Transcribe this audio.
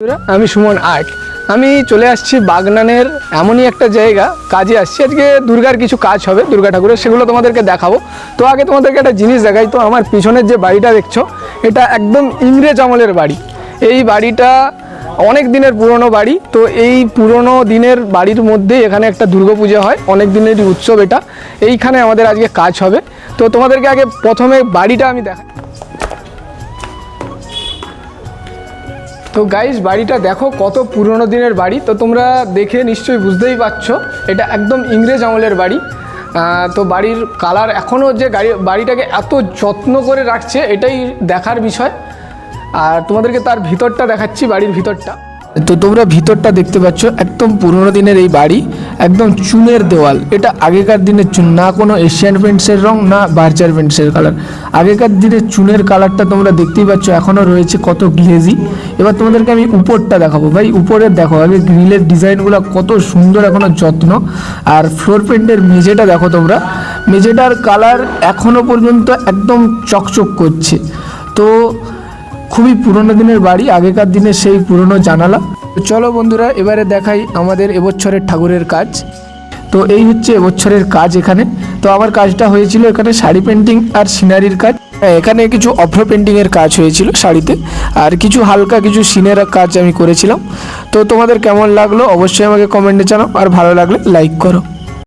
আমি সুমন আর্ট। আমি চলে আসছি বাগনানের এমনই একটা জায়গা, কাজে আসছি। আজকে দুর্গার কিছু কাজ হবে, দুর্গা ঠাকুরের, সেগুলো তোমাদেরকে দেখাবো। তো আগে তোমাদেরকে একটা জিনিস দেখাই। তো আমার পিছনের যে বাড়িটা দেখছো, এটা একদম ইংরেজ আমলের বাড়ি। এই বাড়িটা অনেক দিনের পুরনো বাড়ি। তো এই পুরনো দিনের বাড়ির মধ্যে এখানে একটা দুর্গাপূজা হয়, অনেক দিনেরই উৎসব এটা। এইখানে আমাদের আজকে কাজ হবে। তো তোমাদেরকে আগে প্রথমে বাড়িটা আমি দেখাই। তো গাইস, বাড়িটা দেখো কত পুরনো দিনের বাড়ি। তো তোমরা দেখে নিশ্চয়ই বুঝতেই পারছো এটা একদম ইংরেজ আমলের বাড়ি। তো বাড়ির কালার এখনও যে বাড়িটাকে এত যত্ন করে রাখছে, এটাই দেখার বিষয়। আর তোমাদেরকে তার ভিতরটা দেখাচ্ছি, বাড়ির ভিতরটা। তো তোমরা ভিতরটা দেখতে পাচ্ছ, একদম পুরনো দিনের এই বাড়ি, একদম চুনের দেওয়াল। এটা আগেকার দিনের চুন, না কোনো এশিয়ান পেন্টসের রং, না বার্জার পেন্টসের কালার। আগেকার দিনের চুনের কালারটা তোমরা দেখতেই পাচ্ছ, এখনও রয়েছে কত গ্লেজি। এবার তোমাদেরকে আমি উপরটা দেখাবো। ভাই উপরে দেখো, আগে গ্রিলের ডিজাইনগুলো কত সুন্দর, এখনও যত্ন। আর ফ্লোর পেন্টের মেঝেটা দেখো তোমরা, মেঝেটার কালার এখনও পর্যন্ত একদম চকচক করছে। তো খুবই পুরনো দিনের বাড়ি, আগেকার দিনের সেই পুরনো জানালা। চলো বন্ধুরা, এবারে দেখাই আমাদের এবছরের ঠাকুরের কাজ। তো এই হচ্ছে এবছরের কাজ এখানে। তো আমার কাজটা হয়েছিল এখানে শাড়ি পেন্টিং আর সিনারির কাজ। এখানে কিছু অভ্র পেন্টিংয়ের কাজ হয়েছিল শাড়িতে, আর কিছু হালকা কিছু সিনের কাজ আমি করেছিলাম। তো তোমাদের কেমন লাগলো অবশ্যই আমাকে কমেন্টে জানাও, আর ভালো লাগলে লাইক করো।